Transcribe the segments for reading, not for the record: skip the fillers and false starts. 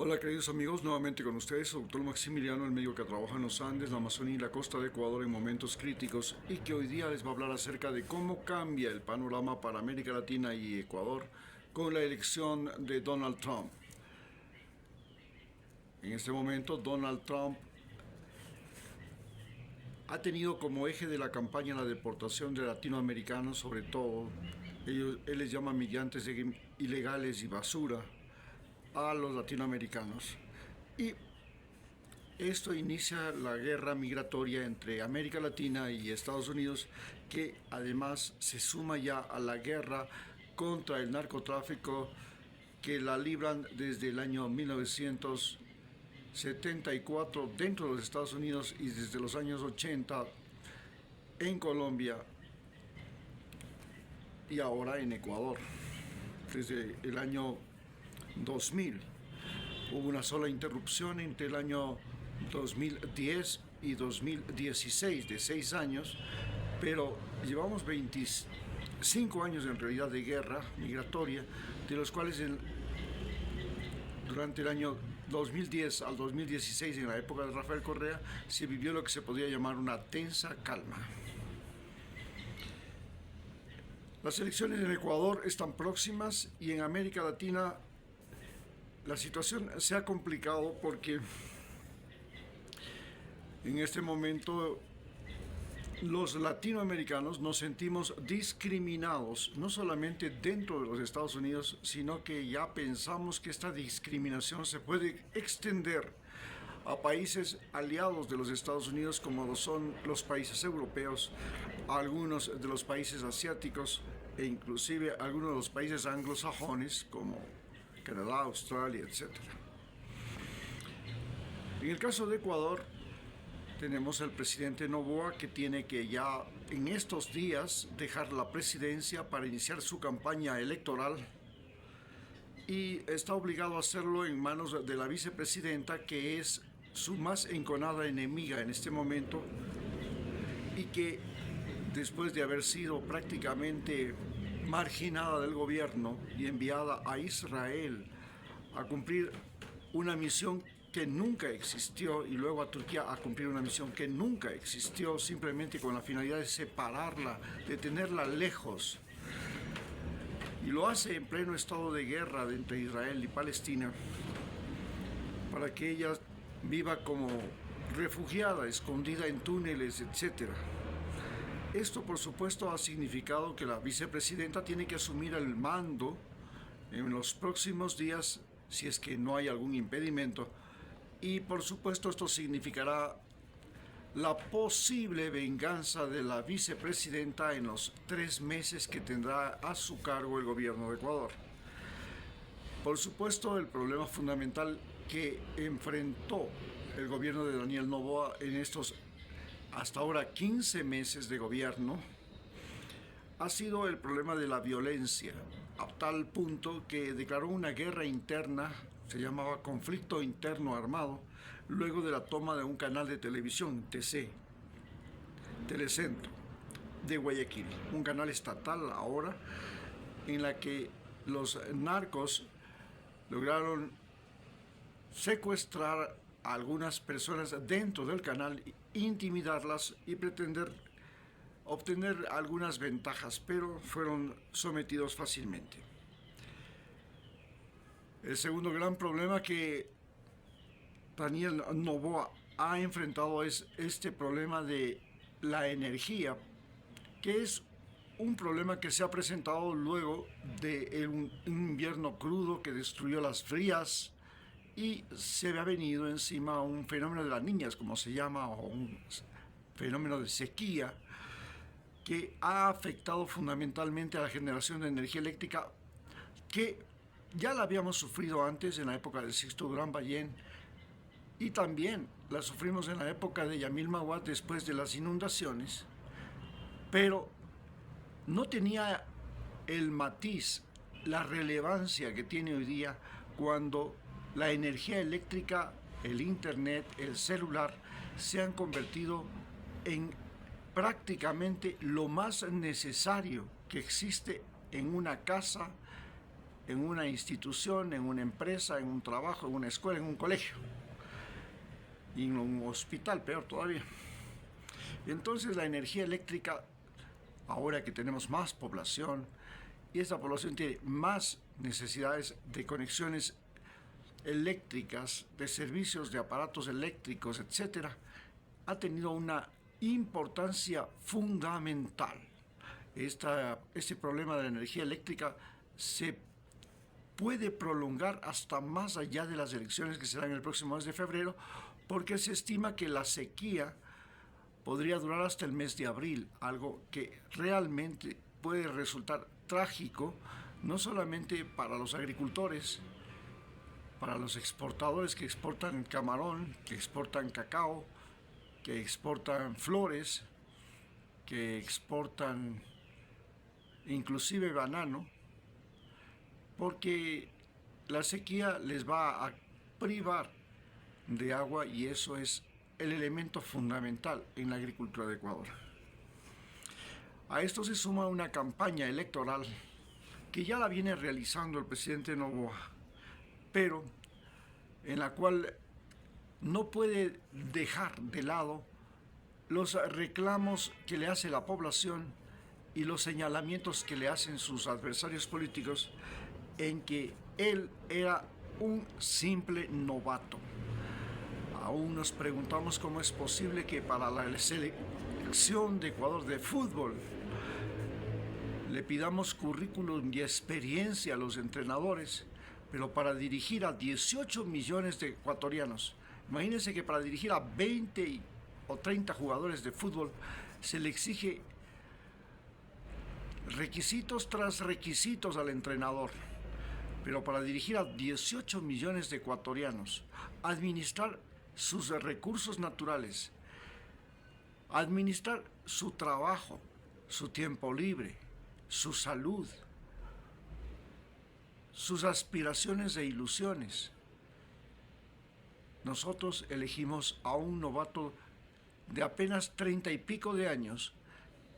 Hola queridos amigos, nuevamente con ustedes, doctor Maximiliano, el médico que trabaja en los Andes, la Amazonía y la costa de Ecuador en momentos críticos y que hoy día les va a hablar acerca de cómo cambia el panorama para América Latina y Ecuador con la elección de Donald Trump. En este momento Donald Trump ha tenido como eje de la campaña la deportación de latinoamericanos, sobre todo, él les llama migrantes ilegales y basura a los latinoamericanos. Y esto inicia la guerra migratoria entre América Latina y Estados Unidos, que además se suma ya a la guerra contra el narcotráfico que la libran desde el año 1974 dentro de los Estados Unidos y desde los años 80 en Colombia y ahora en Ecuador. Desde el año 2000 hubo una sola interrupción entre el año 2010 y 2016 de 6 años, pero llevamos 25 años en realidad de guerra migratoria, de los cuales durante el año 2010 al 2016, en la época de Rafael Correa, se vivió lo que se podría llamar una tensa calma. Las elecciones en Ecuador están próximas y en América Latina la situación se ha complicado porque en este momento los latinoamericanos nos sentimos discriminados, no solamente dentro de los Estados Unidos, sino que ya pensamos que esta discriminación se puede extender a países aliados de los Estados Unidos, como lo son los países europeos, a algunos de los países asiáticos e inclusive a algunos de los países anglosajones, como Canadá, Australia, etc. En el caso de Ecuador, tenemos al presidente Noboa, que tiene que ya en estos días dejar la presidencia para iniciar su campaña electoral y está obligado a hacerlo en manos de la vicepresidenta, que es su más enconada enemiga en este momento y que después de haber sido prácticamente marginada del gobierno y enviada a Israel a cumplir una misión que nunca existió, y luego a Turquía a cumplir una misión que nunca existió, simplemente con la finalidad de separarla, de tenerla lejos. Y lo hace en pleno estado de guerra entre Israel y Palestina, para que ella viva como refugiada, escondida en túneles, etc. Esto, por supuesto, ha significado que la vicepresidenta tiene que asumir el mando en los próximos días, si es que no hay algún impedimento. Y por supuesto esto significará la posible venganza de la vicepresidenta en los 3 meses que tendrá a su cargo el gobierno de Ecuador. Por supuesto, el problema fundamental que enfrentó el gobierno de Daniel Noboa en estos hasta ahora 15 meses de gobierno ha sido el problema de la violencia, a tal punto que declaró una guerra interna, se llamaba conflicto interno armado, luego de la toma de un canal de televisión, TC, Telecentro, de Guayaquil, un canal estatal ahora, en la que los narcos lograron secuestrar a algunas personas dentro del canal, intimidarlas y pretender obtener algunas ventajas, pero fueron sometidos fácilmente. El segundo gran problema que Daniel Noboa ha enfrentado es este problema de la energía, que es un problema que se ha presentado luego de un invierno crudo que destruyó las frías y se ha venido encima un fenómeno de las niñas, como se llama, o un fenómeno de sequía que ha afectado fundamentalmente a la generación de energía eléctrica, que ya la habíamos sufrido antes en la época de Sixto Durán Ballén y también la sufrimos en la época de Yamil Mahuad después de las inundaciones, pero no tenía el matiz, la relevancia que tiene hoy día cuando la energía eléctrica, el internet, el celular se han convertido en prácticamente lo más necesario que existe en una casa, en una institución, en una empresa, en un trabajo, en una escuela, en un colegio. Y en un hospital, peor todavía. Entonces la energía eléctrica, ahora que tenemos más población, y esta población tiene más necesidades de conexiones eléctricas, de servicios de aparatos eléctricos, etcétera, ha tenido una importancia fundamental. Este problema de la energía eléctrica se puede prolongar hasta más allá de las elecciones que serán el próximo mes de febrero, porque se estima que la sequía podría durar hasta el mes de abril, algo que realmente puede resultar trágico, no solamente para los agricultores, para los exportadores que exportan camarón, que exportan cacao, que exportan flores, que exportan inclusive banano, porque la sequía les va a privar de agua y eso es el elemento fundamental en la agricultura de Ecuador. A esto se suma una campaña electoral que ya la viene realizando el presidente Noboa, pero en la cual no puede dejar de lado los reclamos que le hace la población y los señalamientos que le hacen sus adversarios políticos en que él era un simple novato. Aún nos preguntamos cómo es posible que para la selección de Ecuador de fútbol le pidamos currículum y experiencia a los entrenadores, pero para dirigir a 18 millones de ecuatorianos, imagínense que para dirigir a 20 o 30 jugadores de fútbol se le exige requisitos tras requisitos al entrenador, pero para dirigir a 18 millones de ecuatorianos, administrar sus recursos naturales, administrar su trabajo, su tiempo libre, su salud, sus aspiraciones e ilusiones. Nosotros elegimos a un novato de apenas 30 y pico de años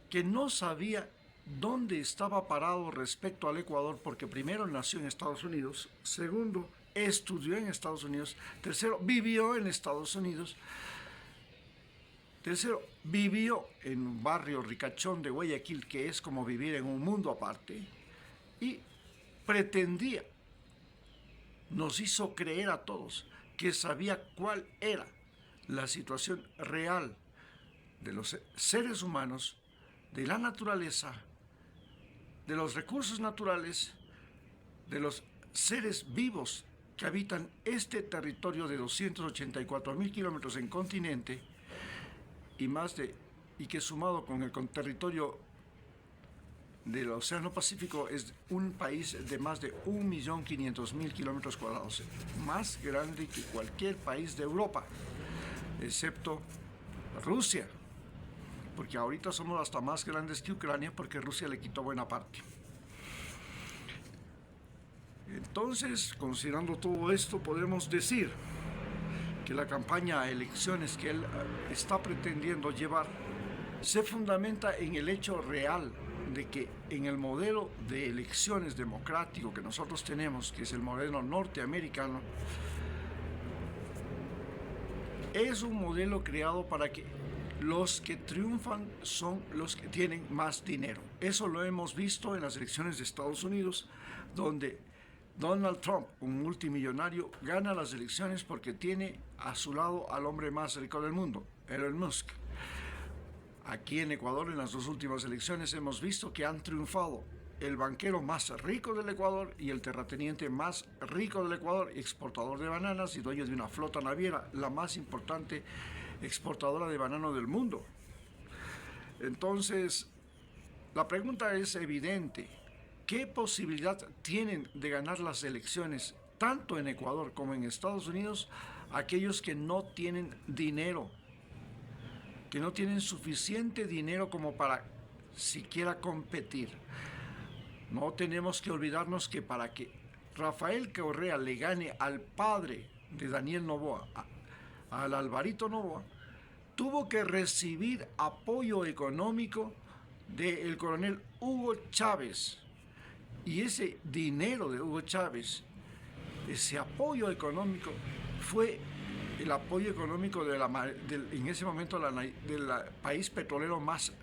que no sabía dónde estaba parado respecto al Ecuador, porque primero nació en Estados Unidos, segundo, estudió en Estados Unidos, tercero, vivió en Estados Unidos, tercero, vivió en un barrio ricachón de Guayaquil, que es como vivir en un mundo aparte, y pretendía, nos hizo creer a todos que sabía cuál era la situación real de los seres humanos, de la naturaleza, de los recursos naturales, de los seres vivos que habitan este territorio de 284.000 kilómetros en continente y que sumado con el territorio del Océano Pacífico es un país de más de 1.500.000 kilómetros cuadrados, más grande que cualquier país de Europa, excepto Rusia, porque ahorita somos hasta más grandes que Ucrania porque Rusia le quitó buena parte. Entonces, considerando todo esto, podemos decir que la campaña a elecciones que él está pretendiendo llevar se fundamenta en el hecho real de que en el modelo de elecciones democrático que nosotros tenemos, que es el modelo norteamericano, es un modelo creado para que los que triunfan son los que tienen más dinero. Eso lo hemos visto en las elecciones de Estados Unidos, donde Donald Trump, un multimillonario, gana las elecciones porque tiene a su lado al hombre más rico del mundo, Elon Musk. Aquí en Ecuador, en las dos últimas elecciones, hemos visto que han triunfado el banquero más rico del Ecuador y el terrateniente más rico del Ecuador, exportador de bananas y dueño de una flota naviera, la más importante exportadora de banano del mundo. Entonces, la pregunta es evidente. ¿Qué posibilidad tienen de ganar las elecciones, tanto en Ecuador como en Estados Unidos, aquellos que no tienen dinero, que no tienen suficiente dinero como para siquiera competir? No tenemos que olvidarnos que para que Rafael Correa le gane al padre de Daniel Noboa, al Alvarito Noboa, tuvo que recibir apoyo económico del coronel Hugo Chávez, Y ese dinero de Hugo Chávez, ese apoyo económico, fue el apoyo económico en ese momento del país petrolero más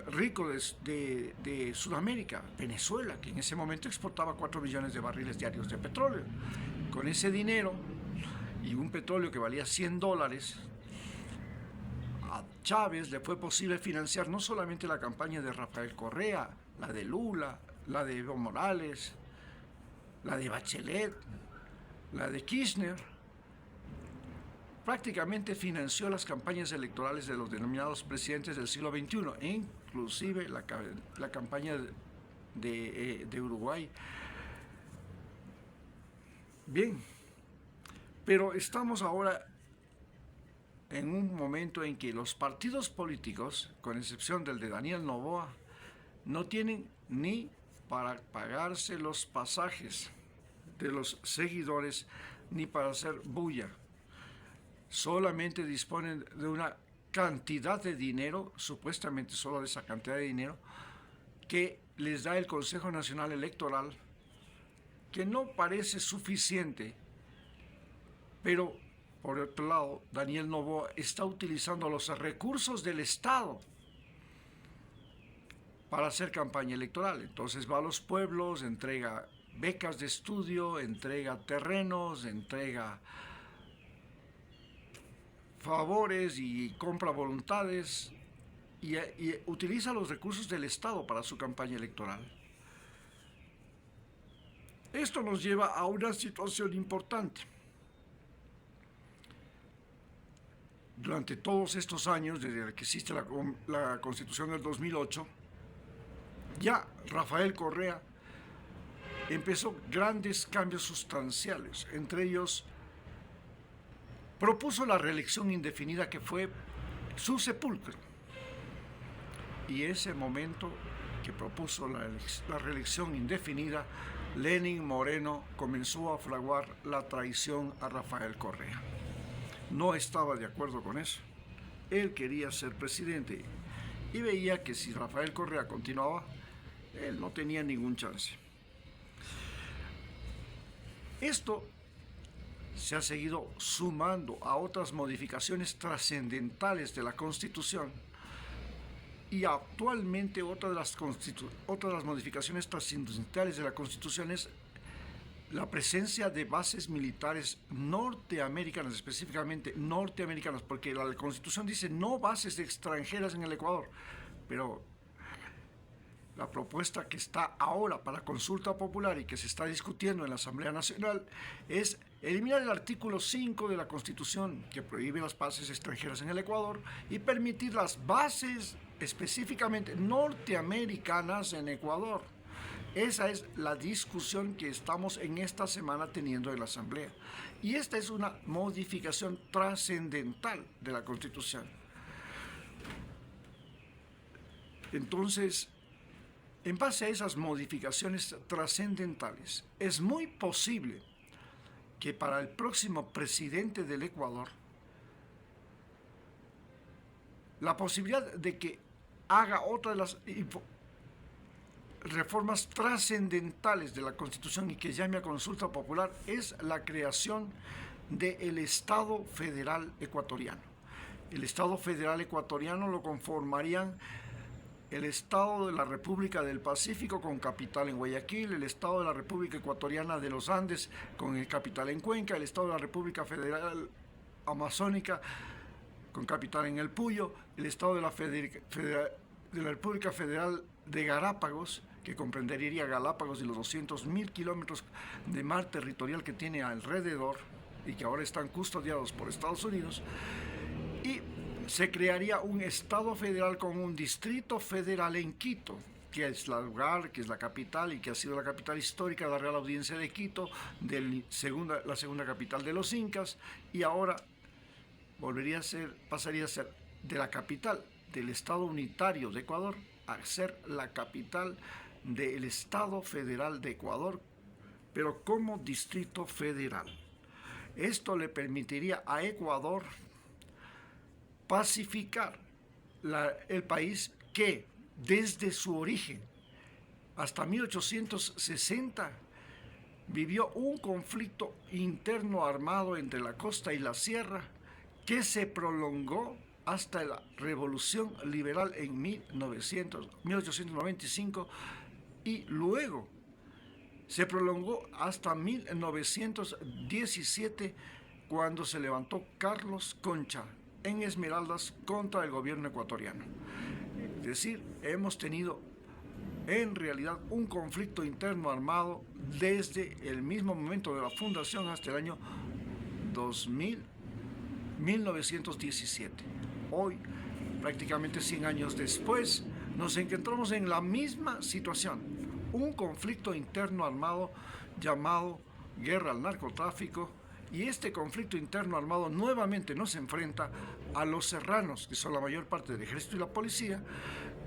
rico de Sudamérica, Venezuela, que en ese momento exportaba 4 millones de barriles diarios de petróleo. Con ese dinero y un petróleo que valía $100, a Chávez le fue posible financiar no solamente la campaña de Rafael Correa, la de Lula, la de Evo Morales, la de Bachelet, la de Kirchner. Prácticamente financió las campañas electorales de los denominados presidentes del siglo XXI, inclusive la campaña de Uruguay. Bien, pero estamos ahora en un momento en que los partidos políticos, con excepción del de Daniel Noboa, no tienen ni para pagarse los pasajes de los seguidores ni para hacer bulla. Solamente disponen de una cantidad de dinero, supuestamente solo de esa cantidad de dinero, que les da el Consejo Nacional Electoral, que no parece suficiente, pero por otro lado, Daniel Noboa está utilizando los recursos del Estado para hacer campaña electoral. Entonces va a los pueblos, entrega becas de estudio, entrega terrenos, entrega favores y compra voluntades y utiliza los recursos del Estado para su campaña electoral. Esto nos lleva a una situación importante. Durante todos estos años, desde que existe la Constitución del 2008, ya Rafael Correa empezó grandes cambios sustanciales. Entre ellos, propuso la reelección indefinida, que fue su sepulcro. Y ese momento que propuso la reelección indefinida, Lenin Moreno comenzó a fraguar la traición a Rafael Correa. No estaba de acuerdo con eso. Él quería ser presidente y veía que si Rafael Correa continuaba, él no tenía ningún chance. Esto se ha seguido sumando a otras modificaciones trascendentales de la Constitución, y actualmente otra de las modificaciones trascendentales de la Constitución es la presencia de bases militares norteamericanas, específicamente norteamericanas, porque la Constitución dice no bases extranjeras en el Ecuador, pero la propuesta que está ahora para consulta popular y que se está discutiendo en la Asamblea Nacional es eliminar el artículo 5 de la Constitución, que prohíbe las bases extranjeras en el Ecuador, y permitir las bases específicamente norteamericanas en Ecuador. Esa es la discusión que estamos en esta semana teniendo en la Asamblea. Y esta es una modificación trascendental de la Constitución. Entonces, en base a esas modificaciones trascendentales, es muy posible que para el próximo presidente del Ecuador, la posibilidad de que haga otra de las reformas trascendentales de la Constitución y que llame a consulta popular es la creación del Estado Federal Ecuatoriano. El Estado Federal Ecuatoriano lo conformarían el Estado de la República del Pacífico con capital en Guayaquil, el Estado de la República Ecuatoriana de los Andes con el capital en Cuenca, el Estado de la República Federal Amazónica con capital en El Puyo, el Estado de la República Federal de Galápagos, que comprendería Galápagos y los 200.000 kilómetros de mar territorial que tiene alrededor y que ahora están custodiados por Estados Unidos, y se crearía un Estado federal con un distrito federal en Quito, que es el lugar, que es la capital y que ha sido la capital histórica de la Real Audiencia de Quito, la segunda capital de los incas, y ahora pasaría a ser de la capital del Estado unitario de Ecuador a ser la capital del Estado Federal de Ecuador, pero como distrito federal. Esto le permitiría a Ecuador pacificar el país, que desde su origen hasta 1860 vivió un conflicto interno armado entre la costa y la sierra que se prolongó hasta la Revolución Liberal en 1895 y luego se prolongó hasta 1917 cuando se levantó Carlos Concha en Esmeraldas contra el gobierno ecuatoriano. Es decir, hemos tenido en realidad un conflicto interno armado desde el mismo momento de la fundación hasta el año 1917. Hoy, prácticamente 100 años después, nos encontramos en la misma situación, un conflicto interno armado llamado guerra al narcotráfico, y este conflicto interno armado nuevamente nos enfrenta a los serranos, que son la mayor parte del ejército y la policía,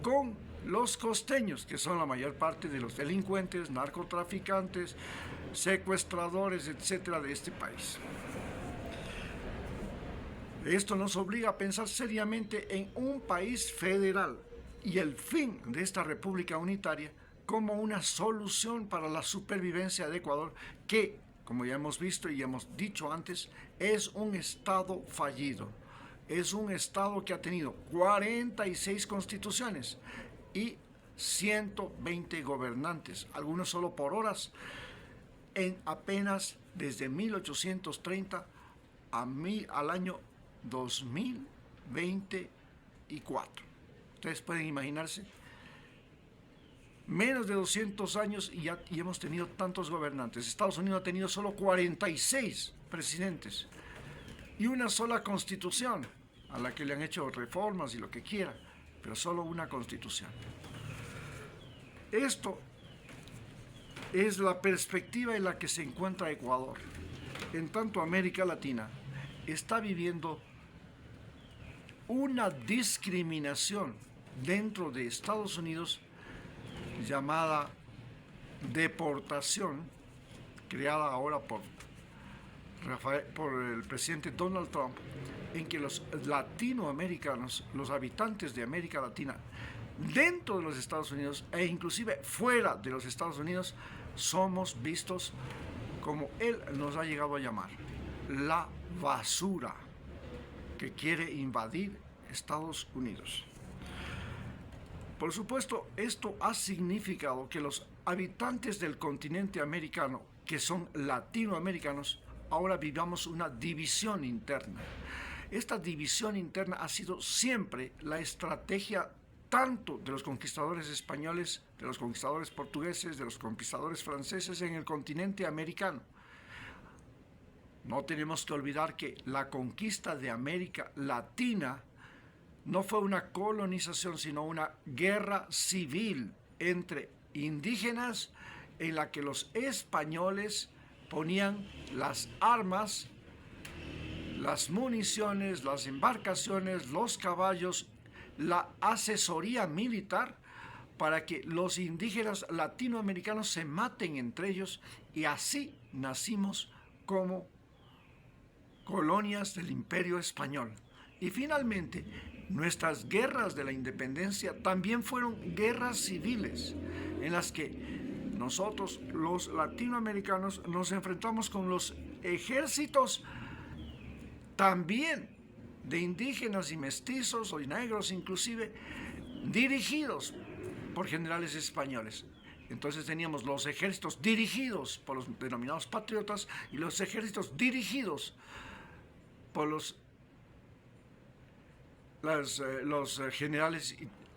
con los costeños, que son la mayor parte de los delincuentes, narcotraficantes, secuestradores, etcétera, de este país. Esto nos obliga a pensar seriamente en un país federal y el fin de esta república unitaria como una solución para la supervivencia de Ecuador, que, como ya hemos visto y hemos dicho antes, es un estado fallido. Es un estado que ha tenido 46 constituciones y 120 gobernantes, algunos solo por horas, en apenas desde 1830 al año 2024. Ustedes pueden imaginarse, menos de 200 años y hemos tenido tantos gobernantes. Estados Unidos ha tenido solo 46 presidentes y una sola constitución, a la que le han hecho reformas y lo que quiera, pero solo una constitución. Esto es la perspectiva en la que se encuentra Ecuador. En tanto, América Latina está viviendo una discriminación dentro de Estados Unidos llamada deportación, creada ahora por el presidente Donald Trump, en que los latinoamericanos, los habitantes de América Latina, dentro de los Estados Unidos e inclusive fuera de los Estados Unidos, somos vistos, como él nos ha llegado a llamar, la basura que quiere invadir Estados Unidos. Por supuesto, esto ha significado que los habitantes del continente americano, que son latinoamericanos, ahora vivamos una división interna. Esta división interna ha sido siempre la estrategia tanto de los conquistadores españoles, de los conquistadores portugueses, de los conquistadores franceses en el continente americano. No tenemos que olvidar que la conquista de América Latina no fue una colonización, sino una guerra civil entre indígenas en la que los españoles ponían las armas, las municiones, las embarcaciones, los caballos, la asesoría militar para que los indígenas latinoamericanos se maten entre ellos, y así nacimos como colonias del Imperio Español. Y finalmente, nuestras guerras de la independencia también fueron guerras civiles, en las que nosotros, los latinoamericanos, nos enfrentamos con los ejércitos también de indígenas y mestizos, o negros inclusive, dirigidos por generales españoles. Entonces teníamos los ejércitos dirigidos por los denominados patriotas y los ejércitos dirigidos por los generales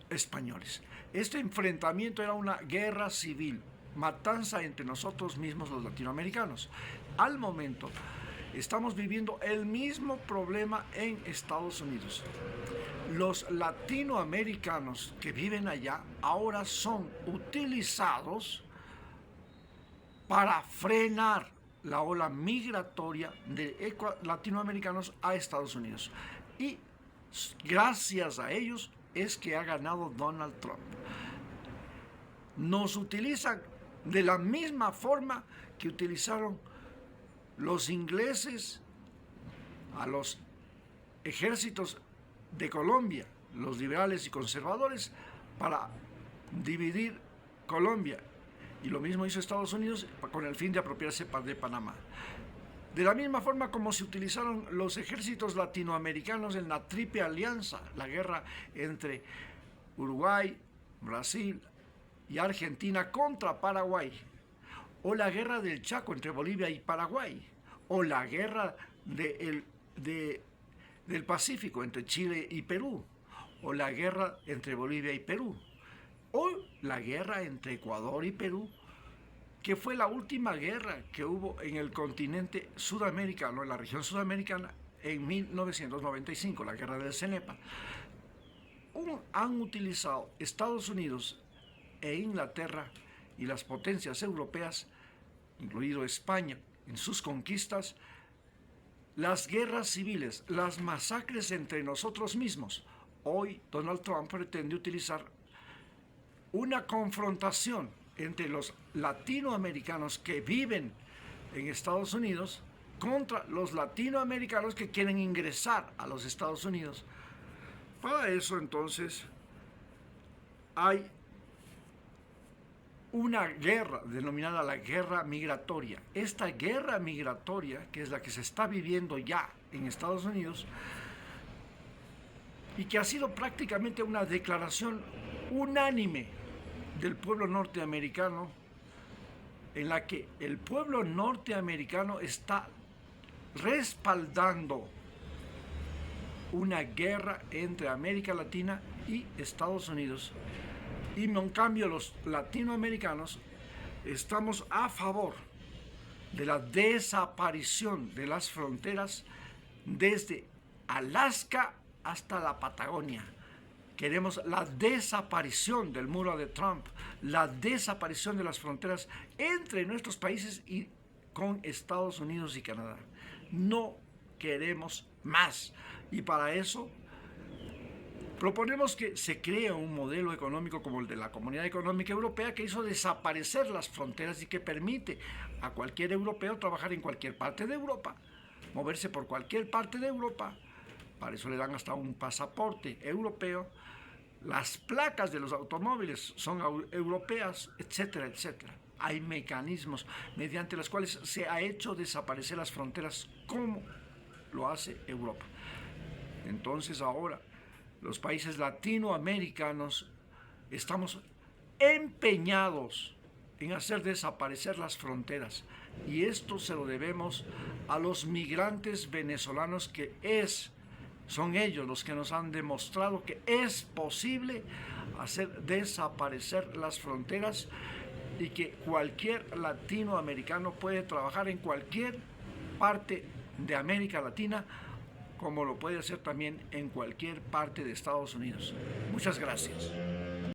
españoles. Este enfrentamiento era una guerra civil, matanza entre nosotros mismos los latinoamericanos. Al momento, estamos viviendo el mismo problema en Estados Unidos. Los latinoamericanos que viven allá ahora son utilizados para frenar la ola migratoria de latinoamericanos a Estados Unidos. Y gracias a ellos es que ha ganado Donald Trump. Nos utilizan de la misma forma que utilizaron los ingleses a los ejércitos de Colombia, los liberales y conservadores, para dividir Colombia. Y lo mismo hizo Estados Unidos con el fin de apropiarse de Panamá. De la misma forma como se utilizaron los ejércitos latinoamericanos en la Triple Alianza, la guerra entre Uruguay, Brasil y Argentina contra Paraguay, o la guerra del Chaco entre Bolivia y Paraguay, o la guerra del Pacífico entre Chile y Perú, o la guerra entre Bolivia y Perú, o la guerra entre Ecuador y Perú, que fue la última guerra que hubo en el continente sudamericano, en la región sudamericana, en 1995, la guerra del Cenepa. Han utilizado Estados Unidos e Inglaterra y las potencias europeas, incluido España, en sus conquistas, las guerras civiles, las masacres entre nosotros mismos. Hoy Donald Trump pretende utilizar una confrontación entre los latinoamericanos que viven en Estados Unidos contra los latinoamericanos que quieren ingresar a los Estados Unidos. Para eso, entonces, hay una guerra denominada la guerra migratoria. Esta guerra migratoria, que es la que se está viviendo ya en Estados Unidos, y que ha sido prácticamente una declaración unánime del pueblo norteamericano, en la que el pueblo norteamericano está respaldando una guerra entre América Latina y Estados Unidos. Y en cambio los latinoamericanos estamos a favor de la desaparición de las fronteras desde Alaska hasta la Patagonia. Queremos la desaparición del muro de Trump, la desaparición de las fronteras entre nuestros países y con Estados Unidos y Canadá. No queremos más. Y para eso proponemos que se cree un modelo económico como el de la Comunidad Económica Europea, que hizo desaparecer las fronteras y que permite a cualquier europeo trabajar en cualquier parte de Europa, moverse por cualquier parte de Europa. Para eso le dan hasta un pasaporte europeo. Las placas de los automóviles son europeas, etcétera, etcétera. Hay mecanismos mediante los cuales se ha hecho desaparecer las fronteras como lo hace Europa. Entonces ahora los países latinoamericanos estamos empeñados en hacer desaparecer las fronteras, y esto se lo debemos a los migrantes venezolanos, que son ellos los que nos han demostrado que es posible hacer desaparecer las fronteras y que cualquier latinoamericano puede trabajar en cualquier parte de América Latina, como lo puede hacer también en cualquier parte de Estados Unidos. Muchas gracias.